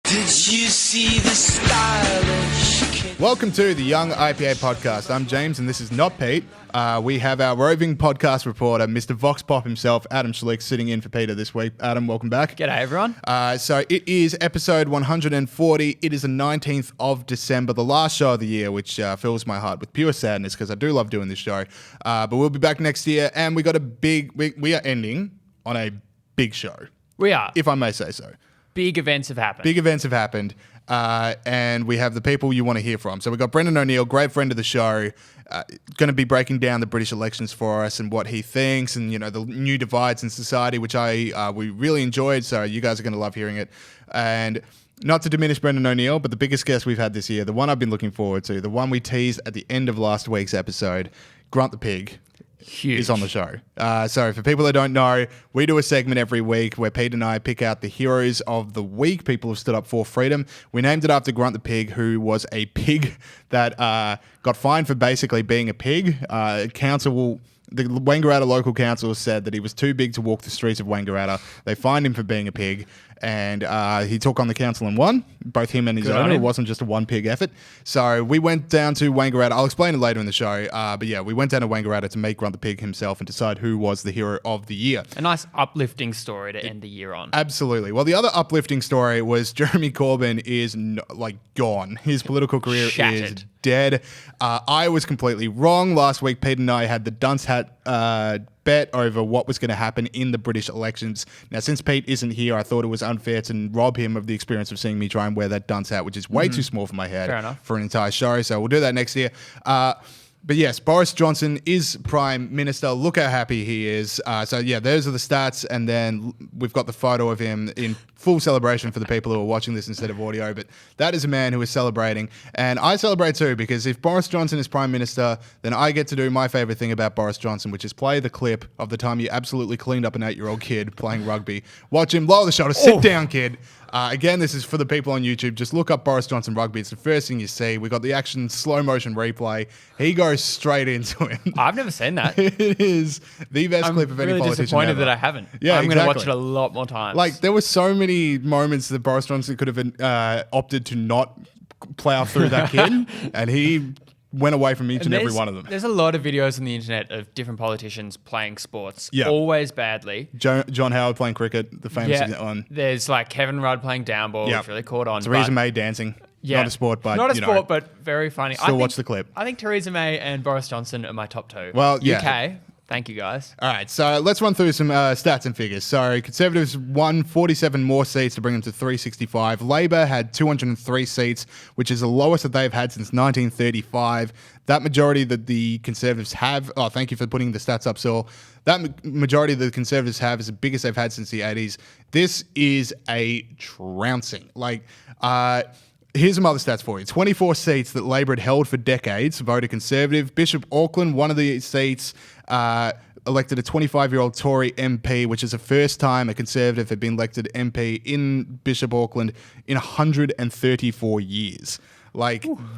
Did you see the stylish kid? Welcome to the Young IPA podcast. I'm James and this is not Pete. We have our roving podcast reporter, Mr. Vox Pop himself, Adam Schlicht, sitting in for Peter this week. Adam, welcome back. G'day, everyone. So it is episode 140. It is the 19th of December, the last show of the year, which fills my heart with pure sadness because I do love doing this show. But we'll be back next year and we got a big... We are ending on a big show. We are. If I may say so. Big events have happened. Big events have happened, and we have the people you want to hear from. So we've got Brendan ONeill, great friend of the show, going to be breaking down the British elections for us and what he thinks and, you know, the new divides in society, which we really enjoyed, so you guys are going to love hearing it. And not to diminish Brendan ONeill, but the biggest guest we've had this year, the one I've been looking forward to, the one we teased at the end of last week's episode, Grunt The Pig. Huge. Is on the show. So for people that don't know, we do a segment every week where Pete and I pick out the heroes of the week, people who stood up for freedom. We named it after Grunt the Pig, who was a pig that got fined for basically being a pig. The Wangaratta local council said that he was too big to walk the streets of Wangaratta. They fined him for being a pig, and he took on the council and won, both him and his owner. It wasn't just a one pig effort. So we went down to Wangaratta. I'll explain it later in the show. But yeah, we went down to Wangaratta to meet Grunt the Pig himself and decide who was the hero of the year. A nice uplifting story to end the year on. Absolutely. Well, the other uplifting story was Jeremy Corbyn is gone. His political career Shattered. is dead. I was completely wrong. Last week, Pete and I had the dunce hat bet over what was going to happen in the British elections. Now, since Pete isn't here, I thought it was unfair to rob him of the experience of seeing me try and wear that dunce hat, which is way too small for my head for an entire show. So we'll do that next year. But yes, Boris Johnson is Prime Minister. Look how happy he is. So yeah, those are the stats. And then we've got the photo of him in full celebration for the people who are watching this instead of audio. But that is a man who is celebrating. And I celebrate too, because if Boris Johnson is Prime Minister, then I get to do my favorite thing about Boris Johnson, which is play the clip of the time you absolutely cleaned up an 8-year-old kid playing rugby. Watch him lower the shoulder, sit down, kid. Again, this is for the people on YouTube. Just look up Boris Johnson rugby. It's the first thing you see. We got the action slow motion replay. He goes straight into it. I've never seen that. It is the best clip of any really politician disappointed ever. that I haven't. Yeah, I'm going to watch exactly. it a lot more times. Like, there were so many moments that Boris Johnson could have opted to not plow through that kid, and he went away from each and every one of them. There's a lot of videos on the internet of different politicians playing sports, Yeah. always badly. John Howard playing cricket, the famous one. There's like Kevin Rudd playing downball, Yeah. which really caught on. Theresa May dancing. Yeah. Not a sport, but not a you know, sport, but very funny. Still watch the clip. I think Theresa May and Boris Johnson are my top two. Well, yeah. UK, thank you guys. All right, so let's run through some stats and figures. So Conservatives won 47 more seats to bring them to 365. Labour had 203 seats, which is the lowest that they've had since 1935. That majority that the Conservatives have... Oh, thank you for putting the stats up, Saul. That majority that the Conservatives have is the biggest they've had since the 80s. This is a trouncing. Here's some other stats for you. 24 seats that Labour had held for decades voted Conservative. Bishop Auckland, one of the seats, elected a 25-year-old Tory MP, which is the first time a Conservative had been elected MP in Bishop Auckland in 134 years.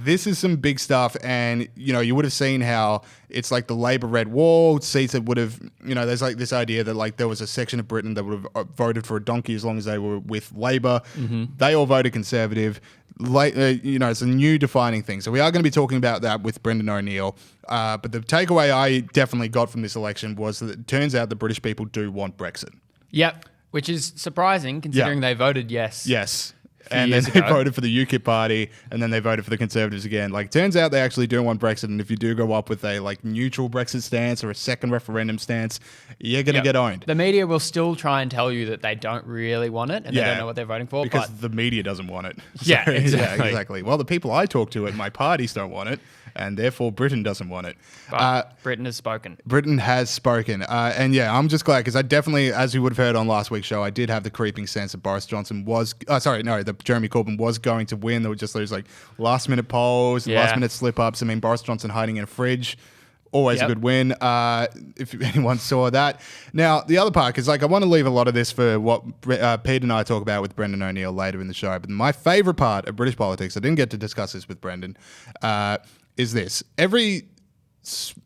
This is some big stuff, and, you know, you would have seen how it's like the Labour Red Wall, seats that would have, you know, there's like this idea that like there was a section of Britain that would have voted for a donkey as long as they were with Labour. Mm-hmm. They all voted Conservative. You know, it's a new defining thing. So we are going to be talking about that with Brendan ONeill. But the takeaway I definitely got from this election was that it turns out the British people do want Brexit. Yep, which is surprising considering they voted yes. Yes. And then they voted for the UKIP party, and then they voted for the Conservatives again. Turns out they actually do want Brexit, and if you do go up with a neutral Brexit stance or a second referendum stance, you're going to get owned. The media will still try and tell you that they don't really want it, and they don't know what they're voting for. Because the media doesn't want it. Yeah, exactly. Yeah, exactly. Well, the people I talk to at my parties don't want it, and therefore Britain doesn't want it. But Britain has spoken. Britain has spoken. And yeah, I'm just glad, because I definitely, as you would have heard on last week's show, I did have the creeping sense that Boris Johnson was... that Jeremy Corbyn was going to win. There were just those last-minute polls, last-minute slip-ups. I mean, Boris Johnson hiding in a fridge, always a good win, if anyone saw that. Now, the other part, because I want to leave a lot of this for what Pete and I talk about with Brendan ONeill later in the show, but my favourite part of British politics, I didn't get to discuss this with Brendan, is this. Every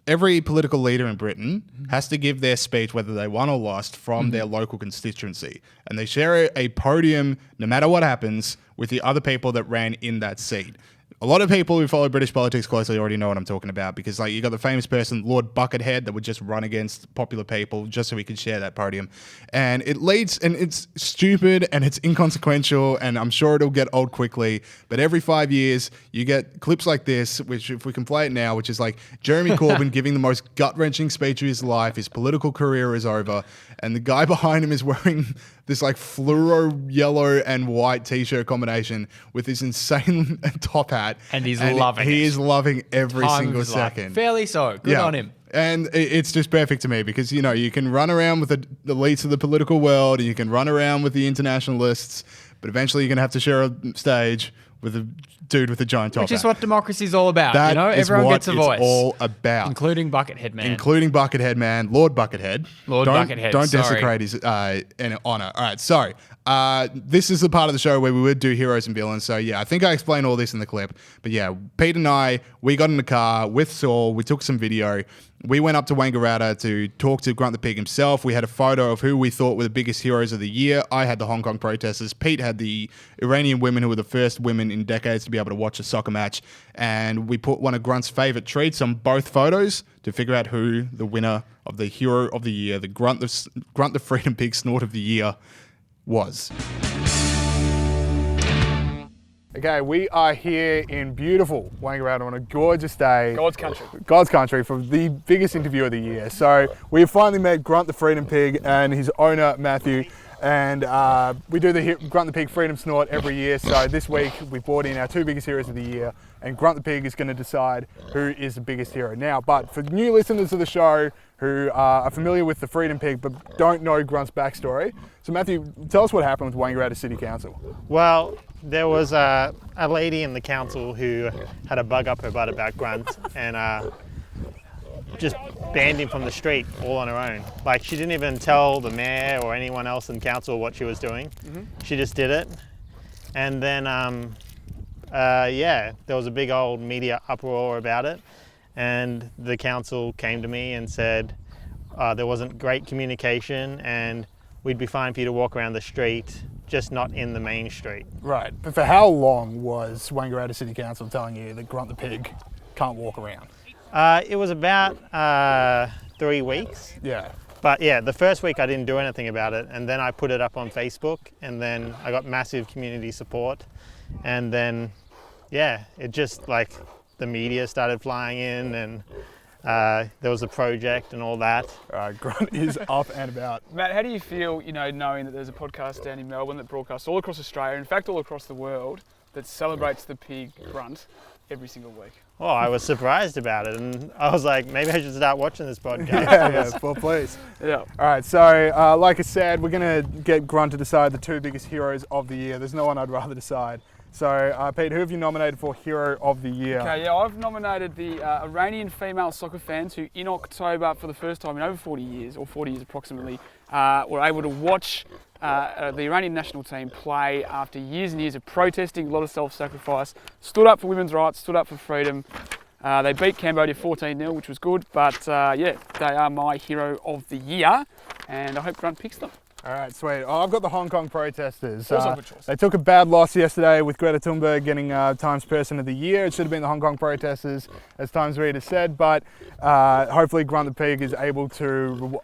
every political leader in Britain has to give their speech, whether they won or lost, from their local constituency. And they share a podium, no matter what happens, with the other people that ran in that seat. A lot of people who follow British politics closely already know what I'm talking about, because like you got the famous person, Lord Buckethead, that would just run against popular people just so he could share that podium. And it leads, and it's stupid and it's inconsequential, and I'm sure it'll get old quickly. But every 5 years, you get clips like this, which if we can play it now, which is like Jeremy Corbyn giving the most gut-wrenching speech of his life. His political career is over. And the guy behind him is wearing this like fluoro yellow and white t-shirt combination with this insane top hat. And he's loving it. He is loving every Time single of his life. second. Fairly so. Good on him. And it's just perfect to me because, you know, you can run around with the elites of the political world and you can run around with the internationalists, but eventually you're going to have to share a stage with a dude with a giant top hat. Which is what democracy's all about. That you know, is everyone what gets a voice. It's all about. Including Buckethead Man. Lord Buckethead. Buckethead. Don't sorry. desecrate his honour. All right, sorry. This is the part of the show where we would do heroes and villains. So yeah, I think I explained all this in the clip. But yeah, Pete and I, we got in the car with Saul. We took some video. We went up to Wangaratta to talk to Grunt the Pig himself. We had a photo of who we thought were the biggest heroes of the year. I had the Hong Kong protesters. Pete had the Iranian women who were the first women in decades to be able to watch a soccer match. And we put one of Grunt's favourite treats on both photos to figure out who the winner of the hero of the year, the Grunt the Freedom Pig snort of the year, was. Okay, we are here in beautiful Wangaratta on a gorgeous day. God's country for the biggest interview of the year. So we have finally met Grunt the Freedom Pig and his owner, Matthew. And we do the Grunt the Pig Freedom Snort every year. So this week we brought in our two biggest heroes of the year, and Grunt the Pig is going to decide who is the biggest hero. Now, but for new listeners of the show who are familiar with the Freedom Pig but don't know Grunt's backstory, so Matthew, tell us what happened with Wangaratta City Council. Well, there was a lady in the council who had a bug up her butt about Grunt and just banned him from the street all on her own. Like, she didn't even tell the mayor or anyone else in council what she was doing. She just did it. And then, yeah, there was a big old media uproar about it. And the council came to me and said there wasn't great communication and we'd be fine for you to walk around the street, just not in the main street. Right, but for how long was Wangaratta City Council telling you that Grunt the Pig can't walk around? It was about 3 weeks. Yeah. But yeah, the first week I didn't do anything about it, and then I put it up on Facebook, and then I got massive community support, and then yeah, it just like the media started flying in, and there was a project and all that. Grunt is up and about. Matt, how do you feel, you know, knowing that there's a podcast down in Melbourne that broadcasts all across Australia, in fact all across the world, that celebrates the pig Grunt every single week? Well, I was surprised about it, and I was like, maybe I should start watching this podcast. Yeah, well, please. Yeah. All right, so like I said, we're going to get Grunt to decide the two biggest heroes of the year. There's no one I'd rather decide. So, Pete, who have you nominated for Hero of the Year? Okay, yeah, I've nominated the Iranian female soccer fans who, in October, for the first time in over 40 years, or 40 years approximately, were able to watch the Iranian national team play after years and years of protesting, a lot of self-sacrifice, stood up for women's rights, stood up for freedom. They beat Cambodia 14-0, which was good, but yeah, they are my Hero of the Year, and I hope Grunt picks them. All right, sweet. I've got the Hong Kong protesters. Also a good choice. They took a bad loss yesterday with Greta Thunberg getting Times Person of the Year. It should have been the Hong Kong protesters, as Times Reader said, but hopefully Grunt the Pig is able to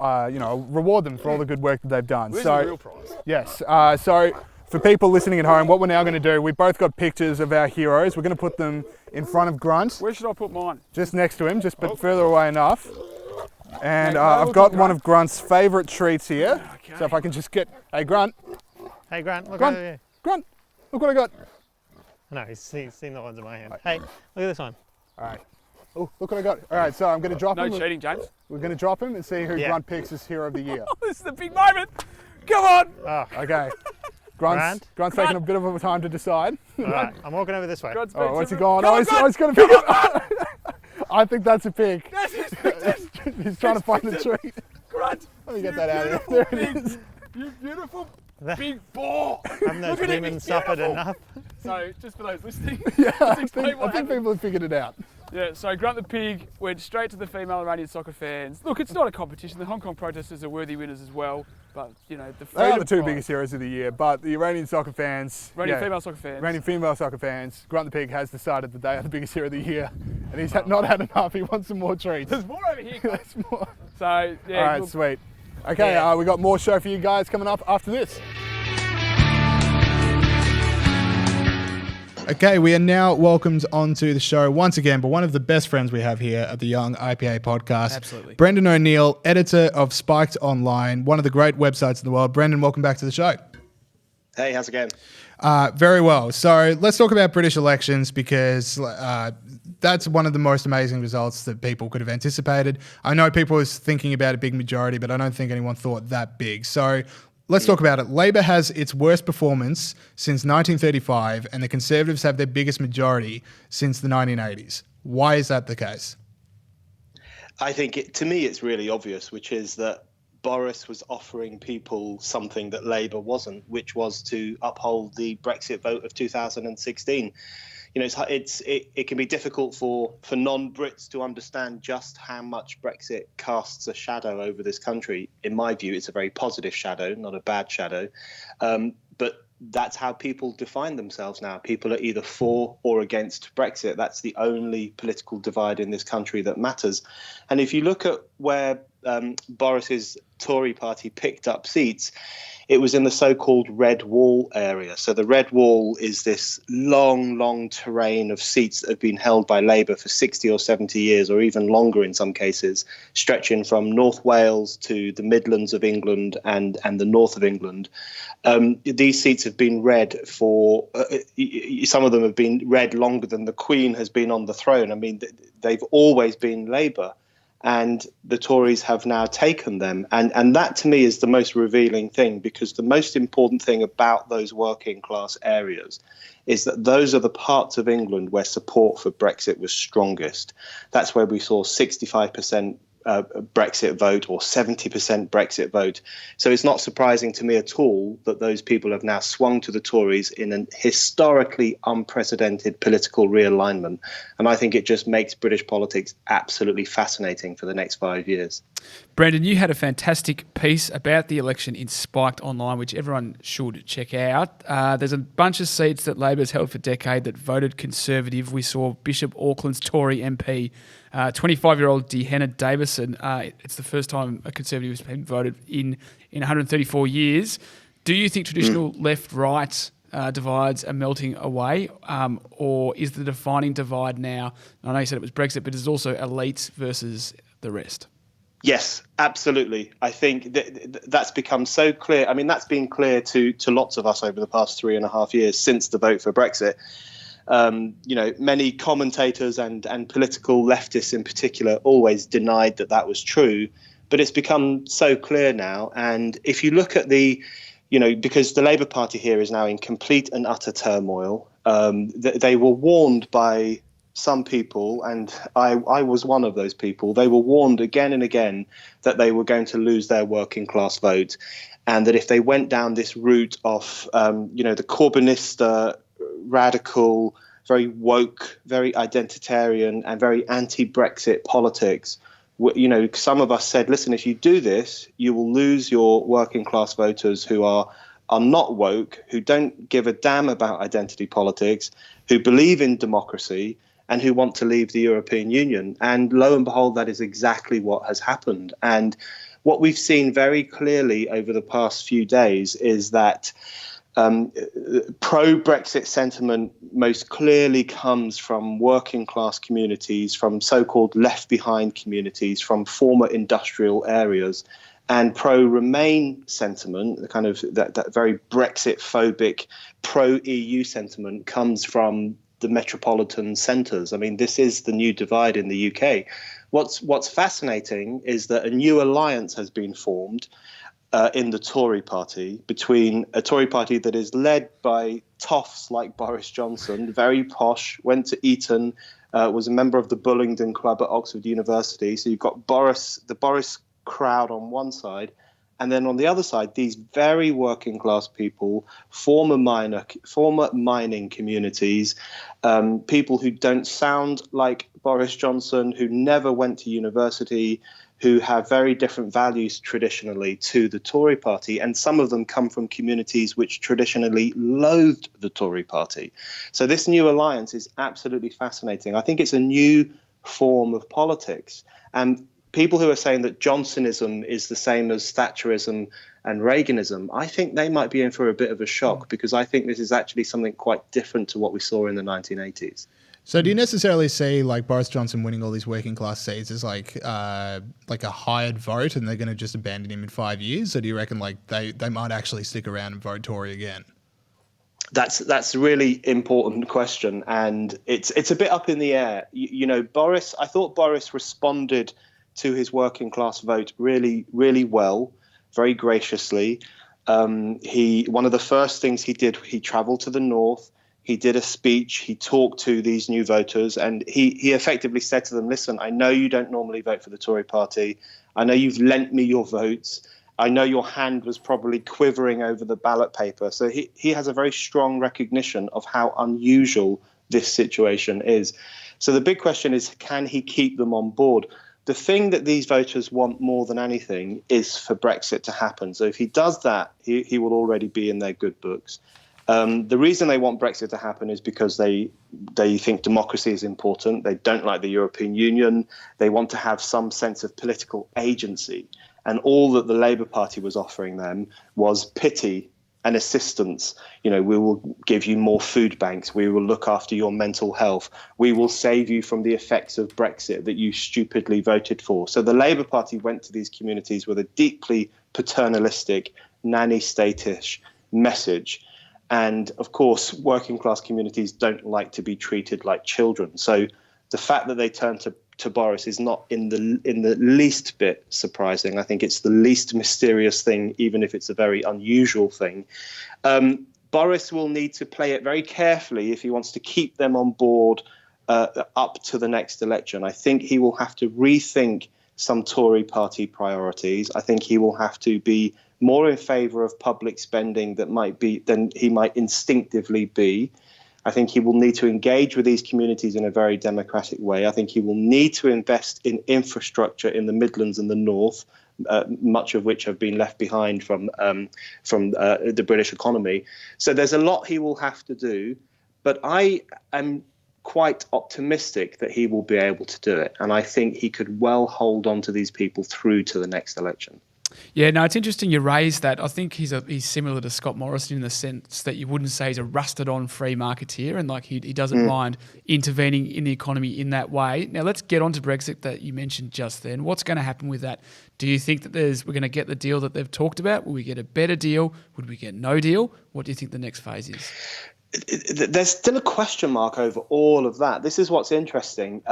reward them for all the good work that they've done. Where's the real prize? Yes. So for people listening at home, what we're now going to do, we've both got pictures of our heroes. We're going to put them in front of Grunt. Where should I put mine? Just next to him, but further away enough. And I've got one of Grunt's favourite treats here. Okay. So if I can just get... Hey, Grunt. Hey, Grunt, look Grunt, over here. Grunt, look what I got. No, he's seen the ones in my hand. Hey, look at this one. All right. Oh, look what I got. All right, so I'm going to drop him. No cheating, James. We're going to drop him and see who Grunt picks as Hero of the Year. This is the big moment. Come on. Oh. Okay. Grunt's taking a bit of a time to decide. All right, I'm walking over this way. Oh, what's he going? Oh, he's going to pick it. I think that's a pig. He's trying to find the treat. Grunt, let me get that out of there. There it is. You beautiful big boar. Haven't those women suffered enough? So, just for those listening, yeah, I think people have figured it out. Yeah, so Grunt the Pig went straight to the female Iranian soccer fans. Look, it's not a competition. The Hong Kong protesters are worthy winners as well. But, the They are the two prize. biggest heroes of the year, but the Iranian soccer fans... Iranian female soccer fans. Iranian female soccer fans. Grunt the Pig has decided that they are the biggest hero of the year, and he's not had enough. He wants some more treats. There's more over here, guys. There's more. So, yeah. All right, look, sweet. Okay, Yeah. we got more show for you guys coming up after this. Okay, we are now welcomed onto the show once again, but one of the best friends we have here at the Young IPA podcast. Absolutely. Brendan ONeill, editor of Spiked Online, one of the great websites in the world. Brendan, welcome back to the show. Hey, how's it going? Very well. So let's talk about British elections because that's one of the most amazing results that people could have anticipated. I know people was thinking about a big majority, but I don't think anyone thought that big. So let's talk about it. Labor has its worst performance since 1935, and the Conservatives have their biggest majority since the 1980s. Why is that the case? I think, to me, it's really obvious, which is that Boris was offering people something that Labour wasn't, which was to uphold the Brexit vote of 2016. It can be difficult for non-Brits to understand just how much Brexit casts a shadow over this country. In my view, it's a very positive shadow, not a bad shadow. But that's how people define themselves now. People are either for or against Brexit. That's the only political divide in this country that matters. And if you look at where Boris's Tory party picked up seats, it was in the so-called Red Wall area. So the Red Wall is this long terrain of seats that have been held by Labour for 60 or 70 years, or even longer in some cases, stretching from North Wales to the Midlands of England and the north of England. These seats have been red for, some of them have been red longer than the Queen has been on the throne. I mean, they've always been Labour. And the Tories have now taken them. And that, to me, is the most revealing thing, because the most important thing about those working class areas is that those are the parts of England where support for Brexit was strongest. That's where we saw 65% Brexit vote or 70% Brexit vote. So it's not surprising to me at all that those people have now swung to the Tories in an historically unprecedented political realignment. And I think it just makes British politics absolutely fascinating for the next 5 years. Brendan, you had a fantastic piece about the election in Spiked Online, which everyone should check out. There's a bunch of seats that Labor's held for a decade that voted Conservative. We saw Bishop Auckland's Tory MP, 25-year-old Dehenna Davison. It's the first time a Conservative has been voted in 134 years. Do you think traditional left-right divides are melting away, or is the defining divide now, I know you said it was Brexit, but it's also elites versus the rest? Yes, absolutely. I think that's become so clear. I mean, that's been clear to lots of us over the past 3.5 years since the vote for Brexit. Many commentators and political leftists in particular always denied that was true, but it's become so clear now. And if you look at because the Labour Party here is now in complete and utter turmoil, they were warned by some people, and I was one of those people. They were warned again and again that they were going to lose their working class vote, and that if they went down this route of, the Corbynista, radical, very woke, very identitarian, and very anti-Brexit politics, some of us said, listen, if you do this, you will lose your working class voters who are not woke, who don't give a damn about identity politics, who believe in democracy, and who want to leave the European Union. And lo and behold, that is exactly what has happened. And what we've seen very clearly over the past few days is that pro-Brexit sentiment most clearly comes from working class communities, from so-called left-behind communities, from former industrial areas. And pro-Remain sentiment, the kind of that very Brexit-phobic pro-EU sentiment, comes from the metropolitan centres. I mean, this is the new divide in the UK. What's fascinating is that a new alliance has been formed in the Tory party, between a Tory party that is led by toffs like Boris Johnson, very posh, went to Eton, was a member of the Bullingdon Club at Oxford University. So you've got the Boris crowd on one side, And then on the other side, these very working class people, former mining communities, people who don't sound like Boris Johnson, who never went to university, who have very different values traditionally to the Tory party. And some of them come from communities which traditionally loathed the Tory party. So this new alliance is absolutely fascinating. I think it's a new form of politics. And people who are saying that Johnsonism is the same as Thatcherism and Reaganism, I think they might be in for a bit of a shock, because I think this is actually something quite different to what we saw in the 1980s. So do you necessarily see like Boris Johnson winning all these working class seats as like a hired vote and they're going to just abandon him in 5 years? Or do you reckon like they might actually stick around and vote Tory again? That's a really important question, and it's a bit up in the air. You know, I thought Boris responded to his working class vote really, really well, very graciously. One of the first things he did, he travelled to the north. He did a speech. He talked to these new voters, and he effectively said to them, listen, I know you don't normally vote for the Tory party. I know you've lent me your votes. I know your hand was probably quivering over the ballot paper. So he has a very strong recognition of how unusual this situation is. So the big question is, can he keep them on board? The thing that these voters want more than anything is for Brexit to happen. So if he does that, he will already be in their good books. The reason they want Brexit to happen is because they think democracy is important. They don't like the European Union. They want to have some sense of political agency. And all that the Labour Party was offering them was pity and assistance. You know, we will give you more food banks. We will look after your mental health. We will save you from the effects of Brexit that you stupidly voted for. So the Labour Party went to these communities with a deeply paternalistic, nanny state-ish message. And of course, working class communities don't like to be treated like children. So the fact that they turn to Boris is not in the least bit surprising. I think it's the least mysterious thing, even if it's a very unusual thing. Boris will need to play it very carefully if he wants to keep them on board up to the next election. I think he will have to rethink some Tory party priorities. I think he will have to be more in favour of public spending than he might instinctively be. I think he will need to engage with these communities in a very democratic way. I think he will need to invest in infrastructure in the Midlands and the North, much of which have been left behind from the British economy. So there's a lot he will have to do, but I am quite optimistic that he will be able to do it. And I think he could well hold on to these people through to the next election. Yeah, no, it's interesting you raised that. I think he's similar to Scott Morrison in the sense that you wouldn't say he's a rusted-on free marketeer, and like he doesn't mind intervening in the economy in that way. Now, let's get on to Brexit that you mentioned just then. What's going to happen with that? Do you think that we're going to get the deal that they've talked about? Will we get a better deal? Would we get no deal? What do you think the next phase is? There's still a question mark over all of that. This is what's interesting.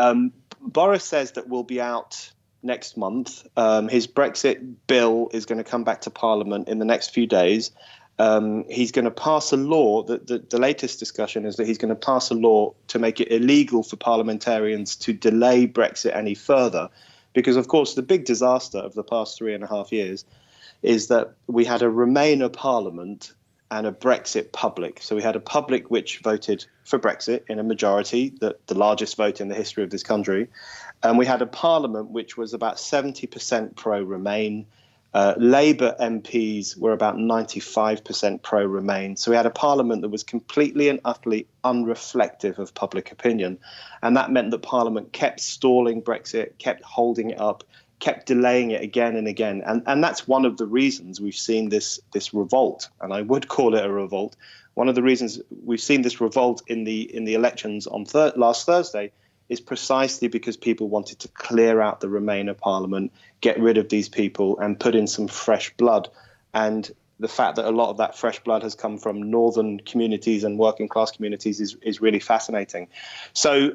Boris says that we'll be out next month. His Brexit bill is going to come back to Parliament in the next few days. He's going to pass a law. The latest discussion is that he's going to pass a law to make it illegal for parliamentarians to delay Brexit any further. Because, of course, the big disaster of the past 3.5 years is that we had a Remainer Parliament and a Brexit public. So we had a public which voted for Brexit in a majority, the largest vote in the history of this country. And we had a parliament which was about 70% pro-Remain. Labour MPs were about 95% pro-Remain. So we had a parliament that was completely and utterly unreflective of public opinion. And that meant that Parliament kept stalling Brexit, kept holding it up, kept delaying it again and again. And that's one of the reasons we've seen this revolt, and I would call it a revolt. One of the reasons we've seen this revolt in the elections on last Thursday is precisely because people wanted to clear out the Remainer Parliament, get rid of these people and put in some fresh blood. And the fact that a lot of that fresh blood has come from northern communities and working class communities is really fascinating. So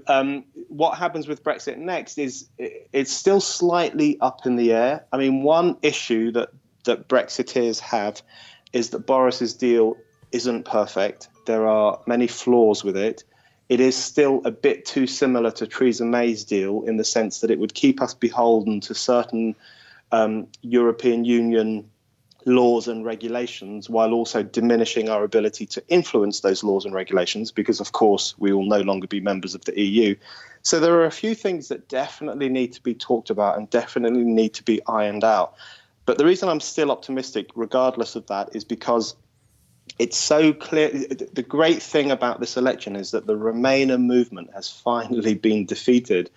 what happens with Brexit next is it's still slightly up in the air. I mean, one issue that Brexiteers have is that Boris's deal isn't perfect. There are many flaws with it. It is still a bit too similar to Theresa May's deal in the sense that it would keep us beholden to certain European Union laws and regulations while also diminishing our ability to influence those laws and regulations because, of course, we will no longer be members of the EU. So there are a few things that definitely need to be talked about and definitely need to be ironed out. But the reason I'm still optimistic, regardless of that, is because it's so clear. The great thing about this election is that the Remainer movement has finally been defeated.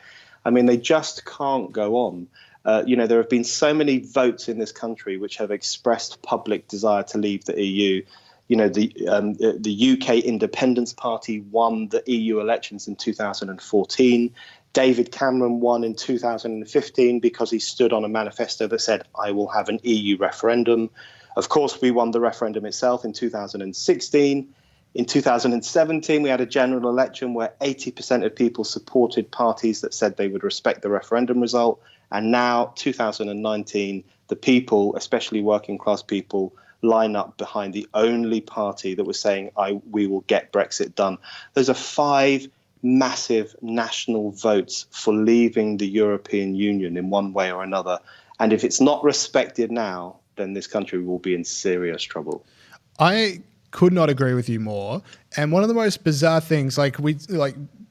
I mean, they just can't go on. There have been so many votes in this country which have expressed public desire to leave the EU. The UK Independence Party won the EU elections in 2014. David Cameron won in 2015 because he stood on a manifesto that said, I will have an EU referendum. Of course, we won the referendum itself in 2016. In 2017, we had a general election where 80% of people supported parties that said they would respect the referendum result. And now, 2019, the people, especially working class people, line up behind the only party that was saying, we will get Brexit done. Those are 5 massive national votes for leaving the European Union in one way or another. And if it's not respected now, then this country will be in serious trouble. I could not agree with you more. And one of the most bizarre things, like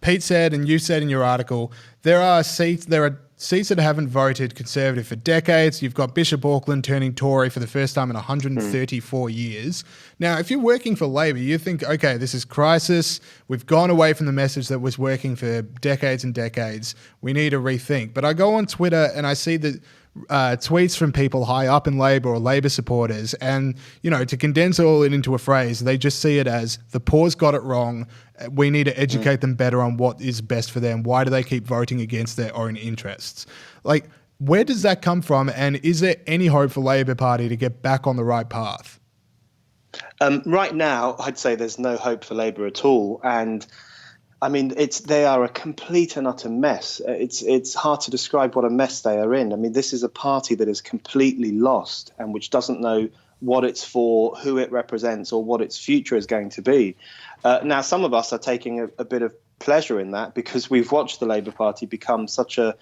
Pete said and you said in your article, there are seats that haven't voted Conservative for decades. You've got Bishop Auckland turning Tory for the first time in 134 years. Now, if you're working for Labor, you think, okay, this is crisis. We've gone away from the message that was working for decades and decades. We need to rethink. But I go on Twitter and I see that tweets from people high up in Labor or Labor supporters, and to condense all it into a phrase, they just see it as the poor's got it wrong. We need to educate them better on what is best for them. Why do they keep voting against their own interests? Like, where does that come from? And is there any hope for Labor Party to get back on the right path? Right now, I'd say there's no hope for Labour at all. And I mean, they are a complete and utter mess. It's hard to describe what a mess they are in. I mean, this is a party that is completely lost and which doesn't know what it's for, who it represents, or what its future is going to be. Now, some of us are taking a bit of pleasure in that because we've watched the Labour Party become such a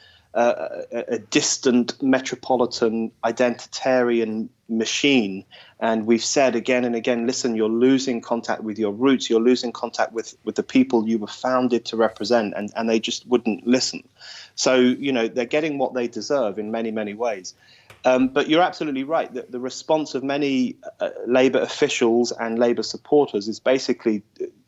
distant metropolitan identitarian machine. And we've said again and again, listen, you're losing contact with your roots. You're losing contact with the people you were founded to represent. And they just wouldn't listen. So, they're getting what they deserve in many, many ways. But you're absolutely right. The response of many Labour officials and Labour supporters is basically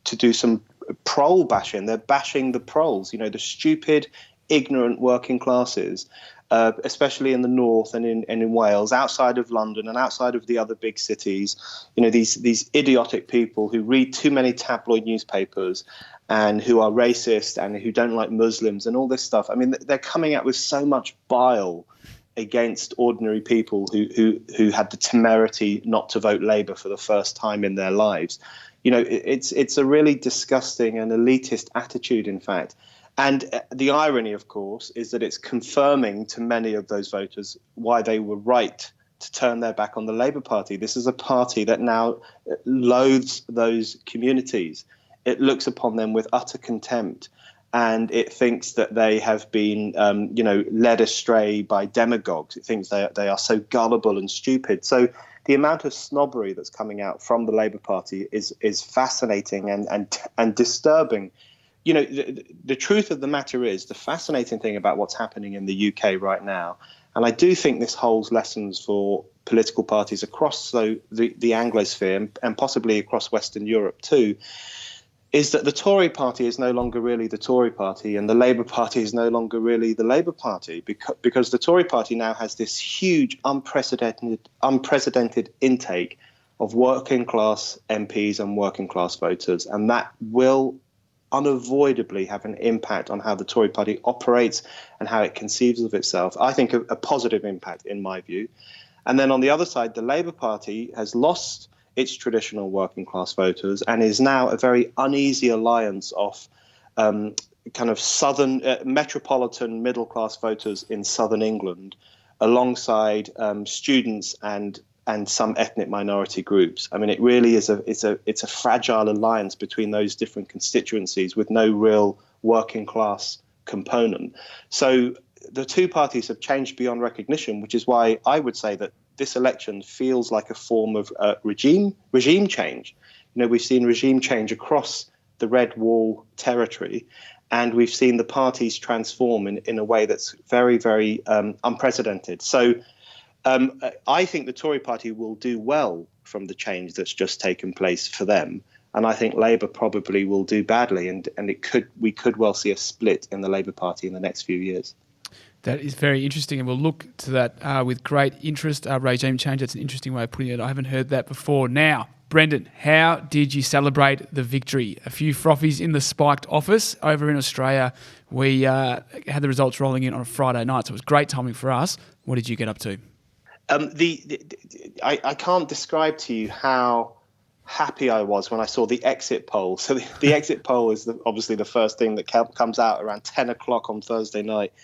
to do some prole bashing. They're bashing the proles, the stupid, ignorant working classes, especially in the north and in Wales, outside of London and outside of the other big cities. These idiotic people who read too many tabloid newspapers and who are racist and who don't like Muslims and all this stuff. I mean, they're coming out with so much bile against ordinary people who had the temerity not to vote Labour for the first time in their lives. It's a really disgusting and elitist attitude, in fact. And the irony, of course, is that it's confirming to many of those voters why they were right to turn their back on the Labour Party. This is a party that now loathes those communities. It looks upon them with utter contempt, and it thinks that they have been, led astray by demagogues. It thinks they are so gullible and stupid. So the amount of snobbery that's coming out from the Labour Party is fascinating and disturbing. The truth of the matter is, the fascinating thing about what's happening in the UK right now, and I do think this holds lessons for political parties across the Anglosphere and possibly across Western Europe too, is that the Tory party is no longer really the Tory party and the Labour Party is no longer really the Labour Party because the Tory party now has this huge, unprecedented intake of working class MPs and working class voters, and that will unavoidably have an impact on how the Tory party operates and how it conceives of itself. I think a positive impact, in my view. And then on the other side, the Labour Party has lost its traditional working class voters and is now a very uneasy alliance of kind of southern metropolitan middle class voters in southern England alongside students and some ethnic minority groups. I mean, it really is it's a fragile alliance between those different constituencies with no real working class component. So the two parties have changed beyond recognition, which is why I would say that this election feels like a form of regime change. We've seen regime change across the Red Wall territory, and we've seen the parties transform in a way that's very, very unprecedented. So I think the Tory party will do well from the change that's just taken place for them. And I think Labour probably will do badly, and we could well see a split in the Labour Party in the next few years. That is very interesting, and we'll look to that with great interest. Regime change, that's an interesting way of putting it. I haven't heard that before. Now, Brendan, how did you celebrate the victory? A few frothies in the spiked office over in Australia. We had the results rolling in on a Friday night, so it was great timing for us. What did you get up to? I can't describe to you how happy I was when I saw the exit poll. So the exit poll is obviously the first thing that comes out around 10 o'clock on Thursday night.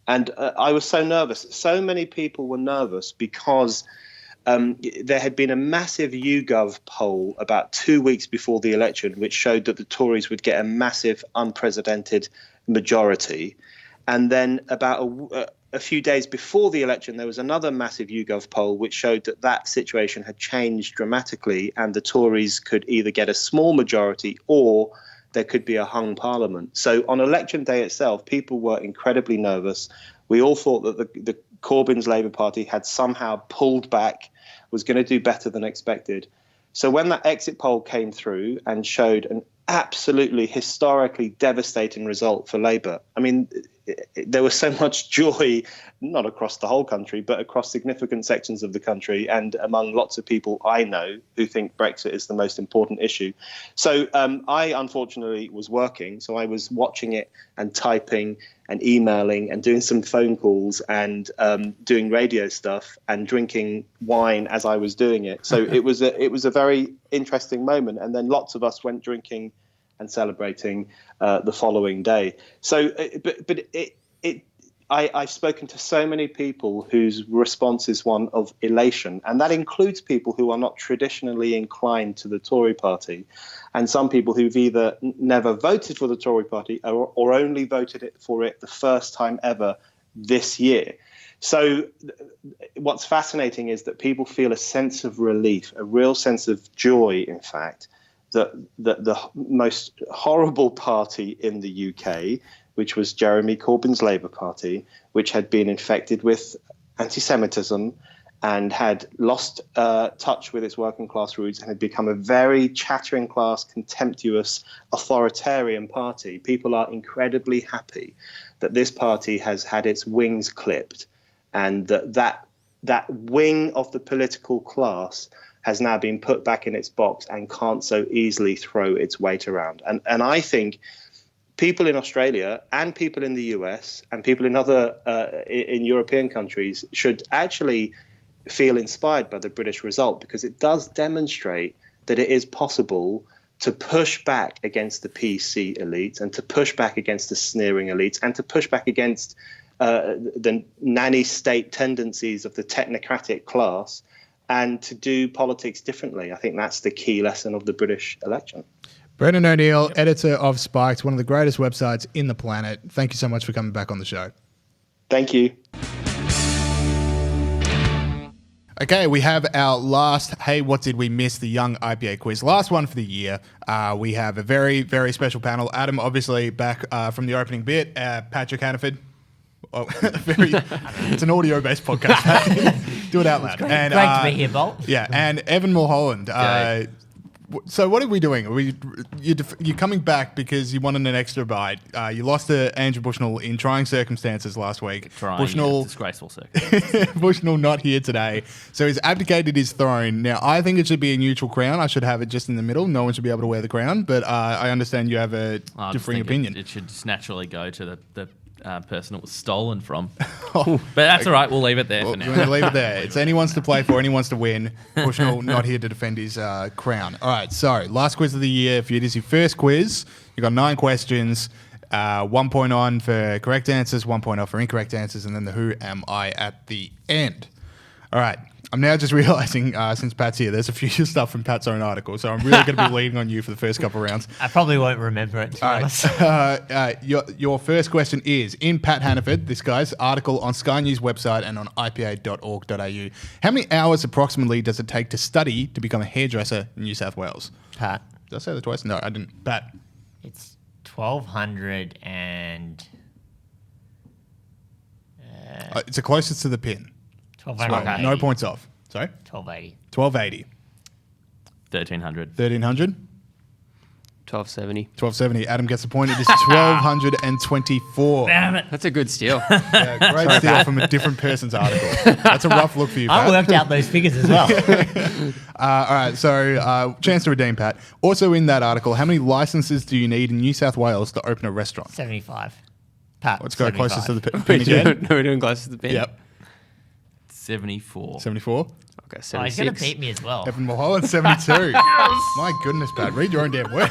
And I was so nervous. So many people were nervous because there had been a massive YouGov poll about 2 weeks before the election, which showed that the Tories would get a massive, unprecedented majority. And then about a few days before the election, there was another massive YouGov poll which showed that situation had changed dramatically, and the Tories could either get a small majority or there could be a hung parliament. So on election day itself, people were incredibly nervous. We all thought that the Corbyn's Labour Party had somehow pulled back, was going to do better than expected. So when that exit poll came through and showed an absolutely historically devastating result for Labour, I mean, there was so much joy, not across the whole country, but across significant sections of the country and among lots of people I know who think Brexit is the most important issue. So I unfortunately was working, so I was watching it and typing and emailing and doing some phone calls and doing radio stuff and drinking wine as I was doing it. So it was a very interesting moment. And then lots of us went drinking and celebrating the following day. So, I've spoken to so many people whose response is one of elation, and that includes people who are not traditionally inclined to the Tory party, and some people who've either never voted for the Tory party or only voted for it the first time ever this year. So what's fascinating is that people feel a sense of relief, a real sense of joy, in fact, that the most horrible party in the UK, which was Jeremy Corbyn's Labour Party, which had been infected with anti-Semitism and had lost touch with its working class roots and had become a very chattering class, contemptuous, authoritarian party. People are incredibly happy that this party has had its wings clipped, and that wing of the political class has now been put back in its box and can't so easily throw its weight around. And I think people in Australia and people in the US and people in other in European countries should actually feel inspired by the British result, because it does demonstrate that it is possible to push back against the PC elites and to push back against the sneering elites and to push back against the nanny state tendencies of the technocratic class and to do politics differently. I think that's the key lesson of the British election. Brendan ONeill, editor of Spiked, one of the greatest websites in the planet. Thank you so much for coming back on the show. Thank you. Okay, we have our last, hey, what did we miss? The Young IPA Quiz. Last one for the year. We have a very, very special panel. Adam, obviously, back from the opening bit. Patrick Hannaford. Oh, it's an audio-based podcast. Do it out loud. Great to be here, Bolt. Yeah, and Evan Mulholland. So what are we doing? You're coming back because you wanted an extra bite. You lost to Andrew Bushnell in trying circumstances last week. Disgraceful circumstances. Bushnell not here today. So he's abdicated his throne. Now, I think it should be a neutral crown. I should have it just in the middle. No one should be able to wear the crown. But I understand you have a differing opinion. It should just naturally go to the person it was stolen from. But that's all right. We'll leave it there for now. We're going to leave it there. It's anyone's to play for, anyone's to win. Bushnell not here to defend his crown. All right, so last quiz of the year. If it is your first quiz, you've got 9 questions. 1 point on for correct answers, 1 point off for incorrect answers, and then the who am I at the end. All right. I'm now just realising, since Pat's here, there's a few stuff from Pat's own article, so I'm really going to be leaning on you for the first couple of rounds. I probably won't remember it, to be honest. Your first question is, in Pat Hannaford, this guy's article on Sky News website and on ipa.org.au, how many hours approximately does it take to study to become a hairdresser in New South Wales? Pat. Did I say that twice? No, I didn't. Pat. It's 1,200 and... it's the closest to the pin. 1,280. No points off. Sorry? 1,280. 1280. 1,300. 1,300. 1270. 1270. Adam gets the point. It is 1,224. Damn it. That's a good steal. Yeah, great steal from a different person's article. That's a rough look for you, Pat. I worked out those figures as well. All right, so chance to redeem, Pat. Also in that article, how many licenses do you need in New South Wales to open a restaurant? 75. Pat. Let's go 75. closest to the pin again. We're doing closest to the pin. Yep. 74. 74. Okay, Oh, he's 76. going to beat me as well. Evan Mulholland, 72. My goodness, Pat. Read your own damn work.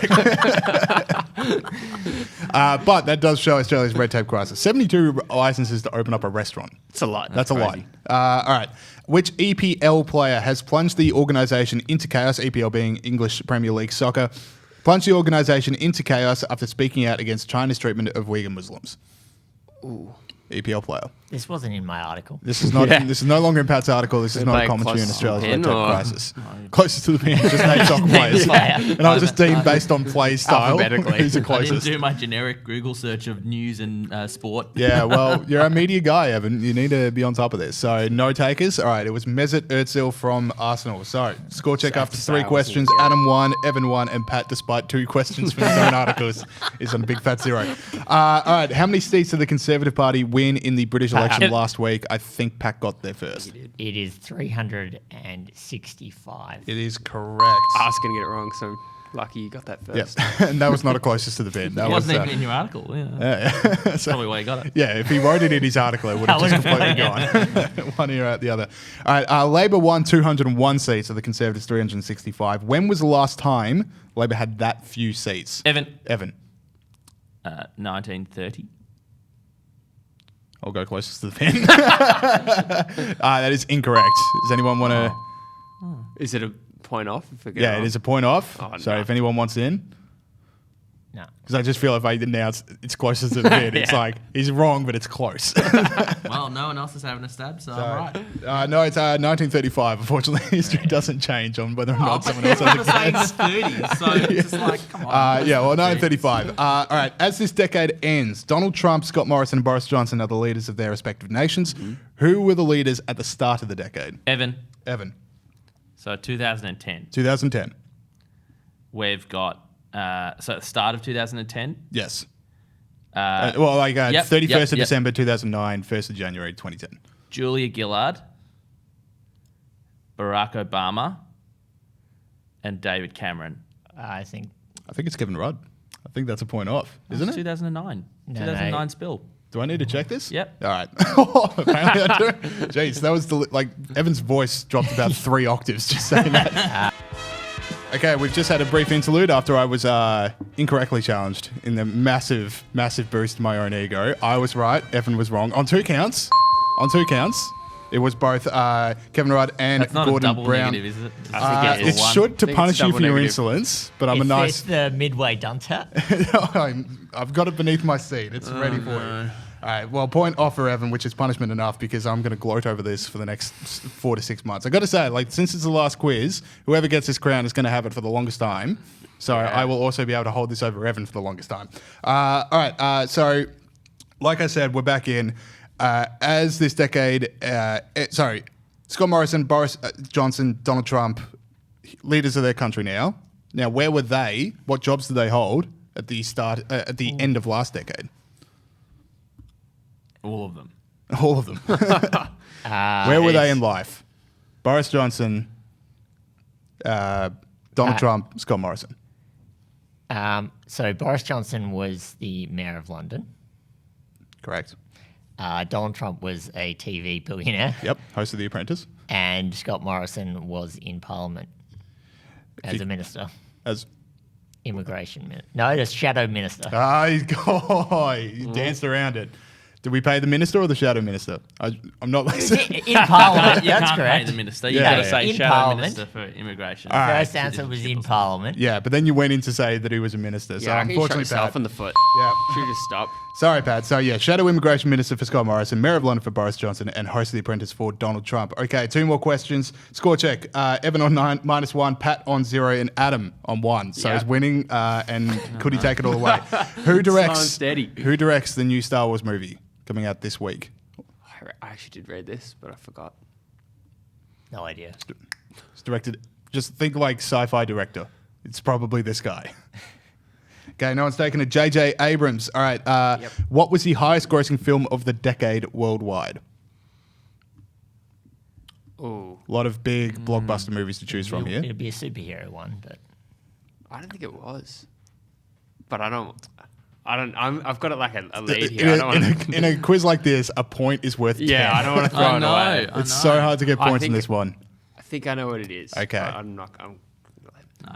But that does show Australia's red tape crisis. 72 licenses to open up a restaurant. It's a lot. That's a lot. All right. Which EPL player has plunged the organisation into chaos, EPL being English Premier League Soccer, plunged the organisation into chaos after speaking out against China's treatment of Uyghur Muslims? Ooh. EPL player. This wasn't in my article. This is not. This is no longer in Pat's article. This is not a like commentary on closest to Australia's the red pin, tape or- crisis. Closest to the pin, just name soccer players. And I'll just deem based on play style Alphabetically. who's the I didn't closest. do my generic Google search of news and sport. Yeah, well, you're a media guy, Evan. You need to be on top of this. So, no takers. All right, it was Mesut Özil from Arsenal. So, score check after 3 questions. Adam won, Evan won, and Pat, despite 2 questions from his own articles, is on a big fat 0. All right, how many seats did the Conservative Party win in the British election last week? I think Pat got there first. It is 365. It is correct. I was going to get it wrong, so lucky you got that Yep. first. And that was not a closest to the pin. That It wasn't was, even in your article. Yeah. yeah. So- Probably why you got it. yeah, if he wrote it in his article, it would have That just would've completely gone. One ear out the other. All right, Labor won 201 seats, so the Conservatives 365. When was the last time Labor had that few seats? Evan. 1930. I'll go closest to the pin. That is incorrect. Does anyone want to... Is it a point off? Yeah, it is a point off. Oh, so no. if anyone wants in... No. Because I just feel if I announce it's closest to the pin, it's like, he's wrong, but it's close. Well, no one else is having a stab, so I'm right. No, it's 1935. Unfortunately, history doesn't change on whether or not someone else has a saying guess. the 30s, so it's just like, come on. Yeah, well, 1935. All right, as this decade ends, Donald Trump, Scott Morrison, and Boris Johnson are the leaders of their respective nations. Who were the leaders at the start of the decade? Evan. So 2010. 2010. We've got, so at the start of 2010. Yes. Yep, 31st yep, of yep. December 2009, 1st of January 2010. Julia Gillard, Barack Obama, and David Cameron. I think it's Kevin Rudd. I think that's a point off, isn't it? 2009. No, 2009 spill. Do I need to check this? Yep. All right. Apparently I do. Jeez, that was Evan's voice dropped about 3 octaves just saying that. Okay, we've just had a brief interlude after I was incorrectly challenged in the massive, massive boost to my own ego. I was right, Evan was wrong. On 2 counts. It was both Kevin Rudd and That's not Gordon a double Brown. negative, is it? It should to think punish it's you double for your negative. insolence, but I'm a it's nice... the midway dunter. I've got it beneath my seat. It's ready for you. All right, well, point off for Evan, which is punishment enough because I'm going to gloat over this for the next 4 to 6 months. I got to say, since it's the last quiz, whoever gets this crown is going to have it for the longest time. So I will also be able to hold this over Evan for the longest time. All right, so like I said, we're back in. As this decade, Scott Morrison, Boris Johnson, Donald Trump, leaders of their country now. Now, where were they? What jobs did they hold at the end of last decade? All of them. All of them. Where were they in life? Boris Johnson, Donald Trump, Scott Morrison. So Boris Johnson was the mayor of London. Correct. Donald Trump was a TV billionaire. Yep, host of The Apprentice. And Scott Morrison was in Parliament as a minister. As Immigration minister. No, as shadow minister. you danced around it. Do we pay the minister or the shadow minister? I'm not listening. In Parliament, You that's can't pay correct. the minister. You Yeah, got to yeah. say In shadow Parliament. minister for immigration. All right. First answer was in Parliament. Yeah, but then you went in to say that he was a minister. So Yeah, I think you shot unfortunately, yourself Pat. in the foot. Yeah. Should have just stopped. Sorry, Pat. So, yeah, Shadow Immigration Minister for Scott Morrison, Mayor of London for Boris Johnson, and host of The Apprentice for Donald Trump. Okay, 2 more questions. Score check. Evan on -1, Pat on 0, and Adam on 1. So he's winning, and could he take it all away? Who Slow and directs steady. Who directs the new Star Wars movie coming out this week? I actually did read this, but I forgot. No idea. It's directed. Just think like sci-fi director. It's probably this guy. Okay, no one's taken it. J.J. Abrams. All right. What was the highest grossing film of the decade worldwide? Oh, A lot of big blockbuster movies to choose from here. It'd be a superhero one, but I don't think it was. But I've got it like a lead here. I don't want In a quiz like this, a point is worth 10. Yeah, I don't want to throw it away. It's so hard to get I points in think- this one. I think I know what it is. Okay. but I'm not. No,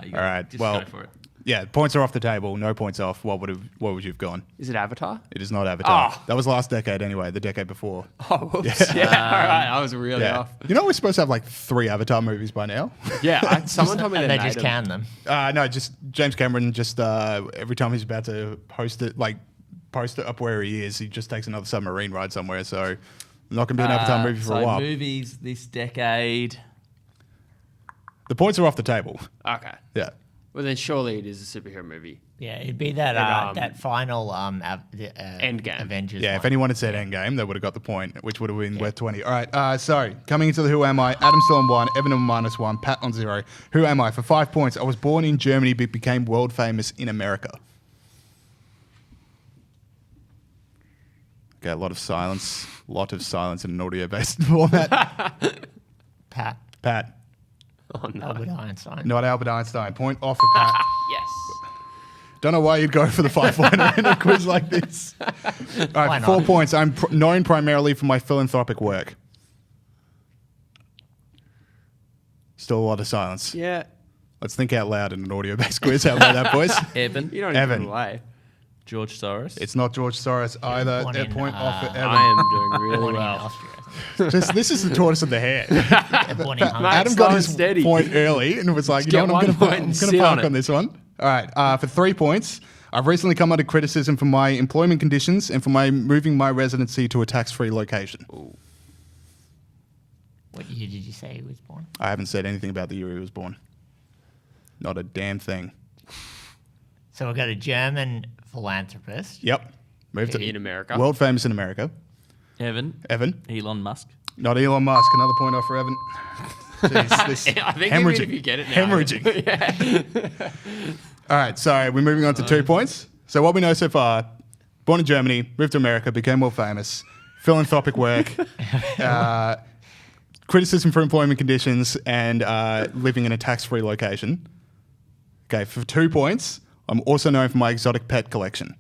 you All right. just Well, go for it. yeah, points are off the table. No points off. What would you have gone? Is it Avatar? It is not Avatar. Oh. That was last decade anyway, the decade before. Oh, whoops. Yeah. All right. I was really Yeah. off. You know we're supposed to have like 3 Avatar movies by now? Yeah. Someone told me and they they made just them. can them. No, just James Cameron. Just every time he's about to post it up where he is, he just takes another submarine ride somewhere. So not going to be an Avatar movie for a while. Movies this decade. The points are off the table. Okay. Yeah. Well, then surely it is a superhero movie. Yeah, it'd be that And, that final Endgame. Avengers. Yeah, one. if anyone had said Endgame, they would have got the point, which would have been worth 20. All right, so coming into the Who Am I? Adam still on 1, Evan on -1, Pat on 0. Who am I? For 5 points, I was born in Germany but became world famous in America. Okay, a lot of silence in an audio-based format. Pat. Oh, no. Albert Einstein. Not Albert Einstein. Point off for Pat. Yes. Don't know why you'd go for the 5-pointer in a quiz like this. All right, Why for 4 not? points, I'm known primarily for my philanthropic work. Still a lot of silence. Yeah. Let's think out loud in an audio-based quiz. How about that, boys? Evan. You don't Evan. give it away. George Soros. It's not George Soros either. Born They're in, point off for Evan. I am doing really Born in well. Austria. This is the tortoise and the hare. Born in Hungary. Adam slow got and his steady. point early and was like, you know get what, I'm one going point and to sit park on on it. this one. All right, for 3 points, I've recently come under criticism for my employment conditions and for my moving my residency to a tax-free location. What year did you say he was born? I haven't said anything about the year he was born. Not a damn thing. So we've got a German philanthropist. Yep. Moved to In America. World famous in America. Evan. Elon Musk. Not Elon Musk. Another point off for Evan. Jeez, this I think hemorrhaging. even if you get it now. Hemorrhaging. All right, sorry, we're moving on to 2 points. So what we know so far, born in Germany, moved to America, became world famous, philanthropic work, criticism for employment conditions, and living in a tax-free location. Okay, for 2 points, I'm also known for my exotic pet collection.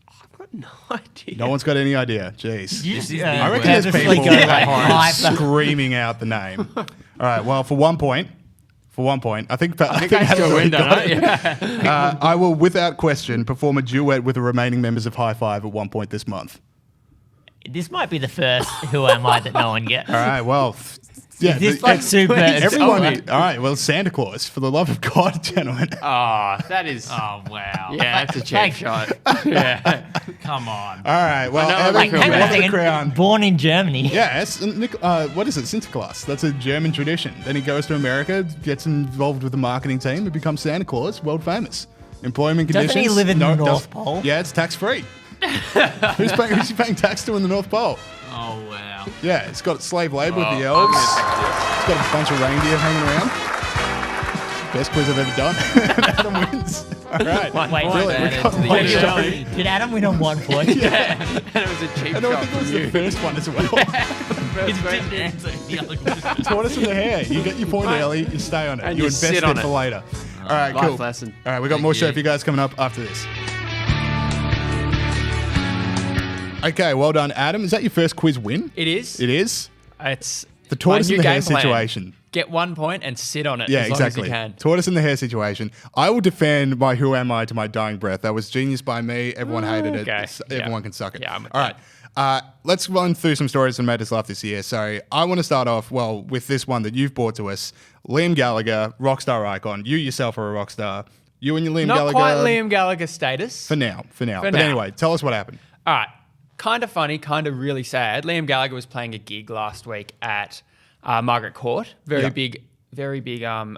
I've got no idea. No one's got any idea. Jeez. This is I the reckon there's purposely people go like behind hyper. screaming out the name. All right, well, for 1 point, I think I think I still win, don't I? Yeah. I will, without question, perform a duet with the remaining members of High Five at 1 point this month. This might be the first Who Am I that no one gets. All right, well, yeah. Is this like super? everyone. All right, well, Santa Claus, for the love of God, gentlemen. Oh, that is. Oh wow. Yeah, that's a cheap Like- shot. Yeah. Come on. All right, well, I know, Evan, like, you Hang on a won the second. crown. Born in Germany. Yes, what is it? Sinterklaas. That's a German tradition. Then he goes to America, gets involved with the marketing team, and becomes Santa Claus, world famous. Employment Doesn't conditions. he live in the North does- Pole? Yeah, it's tax free. who's he paying tax to in the North Pole? Oh, wow. Yeah, it's got slave labor with the elves. It's got a bunch of reindeer hanging around. Best quiz I've ever done. Adam wins. All right. Wait, Brilliant. Add We it got to the one email. shot. Did Adam win on 1 point? And it was a cheap And I shot think it was from the you. first one as well. He didn't answer the other question. Tortoise in the hair. You get your point early, you stay on it. And you you invest sit it on for it. later. All right, Life cool. lesson. All right, we got Thank more show you. for you guys coming up after this. Okay, well done, Adam. Is that your first quiz win? It is. It is? The tortoise My in new the hare game plan. situation. Get 1 point and sit on it Yeah, as long exactly. as you can. Tortoise in the hare situation. I will defend my who am I to my dying breath. That was genius by me. Everyone hated it. Okay. Everyone can suck it. Yeah, I'm with All right. Let's run through some stories that made us laugh this year. So I want to start off, with this one that you've brought to us. Liam Gallagher, rockstar icon. You yourself are a rock star. You and your Liam Not Gallagher. quite Liam Gallagher status. For now. But now. Anyway, tell us what happened. All right. Kind of funny, kind of really sad. Liam Gallagher was playing a gig last week at Margaret Court. Very big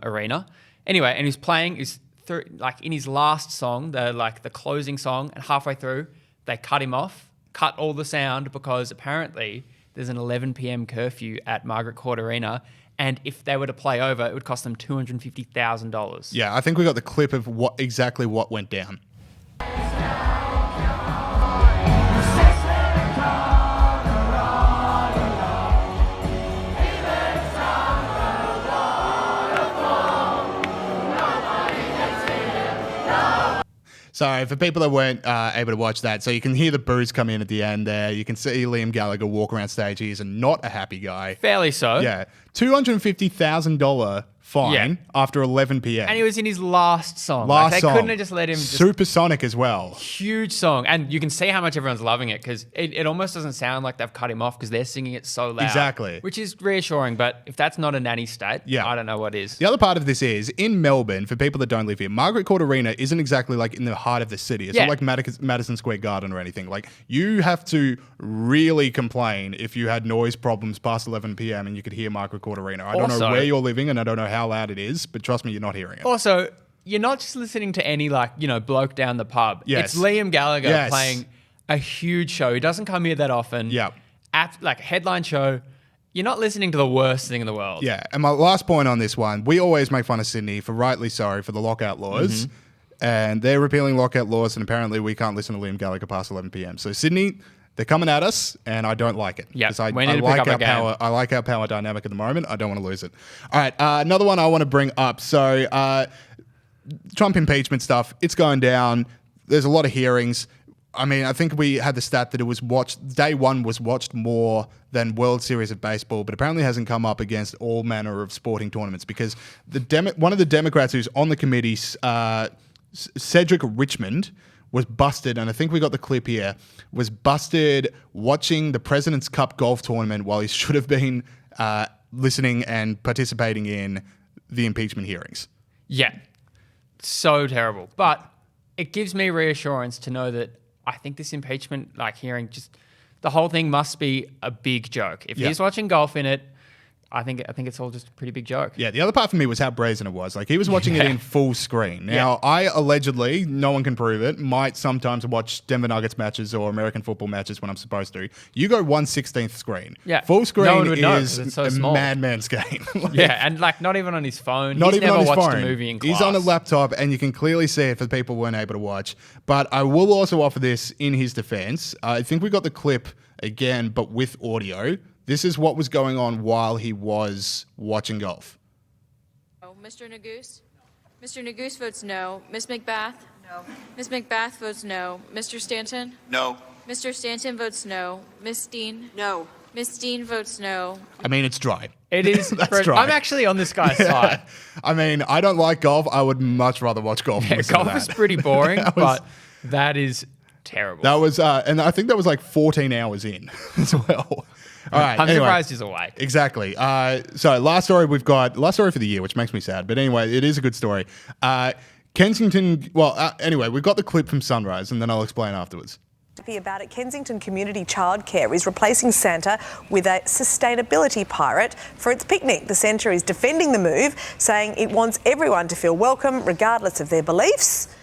arena. Anyway, and he's playing in his last song, the closing song, and halfway through they cut him off, cut all the sound because apparently there's an 11 p.m. curfew at Margaret Court Arena, and if they were to play over, it would cost them $250,000. Yeah, I think we got the clip of exactly what went down. So for people that weren't able to watch that, so you can hear the boos come in at the end there. You can see Liam Gallagher walk around stage. He's not a happy guy. Fairly so. Yeah. $250,000 fine after 11 p.m. And he was in his last song. They couldn't have just let him... Supersonic as well. Huge song. And you can see how much everyone's loving it because it almost doesn't sound like they've cut him off because they're singing it so loud. Exactly. Which is reassuring, but if that's not a nanny state, I don't know what is. The other part of this is, in Melbourne, for people that don't live here, Margaret Court Arena isn't exactly like in the heart of the city. It's not like Madison Square Garden or anything. Like, you have to really complain if you had noise problems past 11 p.m. and you could hear Margaret Court Arena. I don't know where you're living and I don't know how loud it is, but trust me, you're not hearing it. Also, you're not just listening to any bloke down the pub. Yes. It's Liam Gallagher playing a huge show. He doesn't come here that often. Yeah. Like a headline show. You're not listening to the worst thing in the world. Yeah. And my last point on this one, we always make fun of Sydney for rightly so for the lockout laws. And they're repealing lockout laws, and apparently we can't listen to Liam Gallagher past 11 p.m. So Sydney, they're coming at us, and I don't like it. Yeah, we need to pick up our power. I like our power dynamic at the moment. I don't want to lose it. All right, another one I want to bring up. So Trump impeachment stuff, it's going down. There's a lot of hearings. I mean, I think we had the stat that it was day one was watched more than World Series of Baseball, but apparently hasn't come up against all manner of sporting tournaments because one of the Democrats who's on the committee, Cedric Richmond, was busted, and I think we got the clip here, was busted watching the President's Cup golf tournament while he should have been listening and participating in the impeachment hearings. Yeah. So terrible. But it gives me reassurance to know that I think this impeachment hearing, just the whole thing must be a big joke. If he's watching golf in it, I think it's all just a pretty big joke. Yeah, the other part for me was how brazen it was. Like, he was watching it in full screen. Now, I allegedly, no one can prove it, might sometimes watch Denver Nuggets matches or American football matches when I'm supposed to. You go 1/16 screen. Yeah. Full screen No one would know, is 'cause it's so a small. madman's game. And not even on his phone. Not He's even never on his watched phone. a movie in class. He's on a laptop, and you can clearly see it for the people who weren't able to watch. But I will also offer this in his defense. I think we got the clip again, but with audio. This is what was going on while he was watching golf. Mr. Neguse? Mr. Neguse votes no. Ms. McBath? No. Ms. McBath votes no. Mr. Stanton? No. Mr. Stanton votes no. Ms. Steen? No. Ms. Steen votes no. I mean, it's dry. It is. That's dry. I'm actually on this guy's side. I mean, I don't like golf. I would much rather watch golf. Yeah, golf is pretty boring, but that is terrible. That was, and I think that was like 14 hours in as well. All right. I'm surprised he's awake. Exactly. So last story for the year, which makes me sad. But anyway, it is a good story. Kensington, anyway, we've got the clip from Sunrise, and then I'll explain afterwards. About it, Kensington Community Childcare is replacing Santa with a sustainability pirate for its picnic. The centre is defending the move, saying it wants everyone to feel welcome regardless of their beliefs.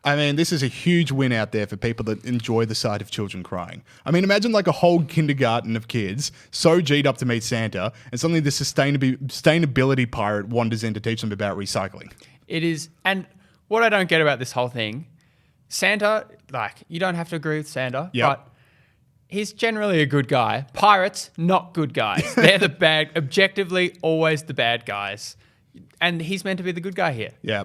I mean, this is a huge win out there for people that enjoy the sight of children crying. I mean, imagine like a whole kindergarten of kids so G'd up to meet Santa, and suddenly the sustainability pirate wanders in to teach them about recycling. It is, and what I don't get about this whole thing, Santa, you don't have to agree with Santa, but he's generally a good guy. Pirates, not good guys. They're the bad, objectively always the bad guys. and he's meant to be the good guy here. Yeah.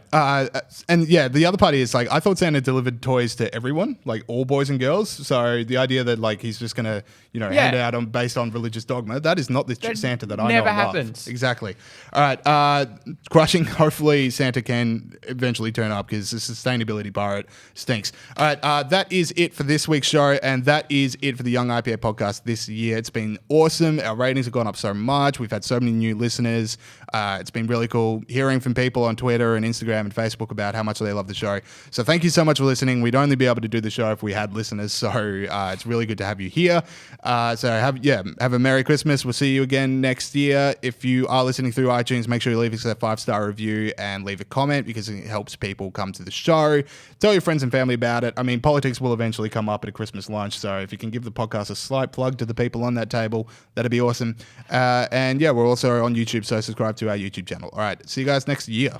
And yeah, the other part is like, I thought Santa delivered toys to everyone, like all boys and girls. So the idea that like he's just going to, hand out based on religious dogma, that is not the Santa that I know and love. Never happens. Exactly. All right. Crushing. Hopefully Santa can eventually turn up because the sustainability pirate stinks. All right. That is it for this week's show. And that is it for the Young IPA podcast this year. It's been awesome. Our ratings have gone up so much. We've had so many new listeners. It's been really cool hearing from people on Twitter and Instagram and Facebook about how much they love the show. So thank you so much for listening. We'd only be able to do the show if we had listeners. So it's really good to have you here. So have a Merry Christmas. We'll see you again next year. If you are listening through iTunes, make sure you leave us a 5-star review and leave a comment because it helps people come to the show. Tell your friends and family about it. I mean, politics will eventually come up at a Christmas lunch. So if you can give the podcast a slight plug to the people on that table, that'd be awesome. And yeah, we're also on YouTube. So subscribe to our YouTube channel. All right. See you guys next year.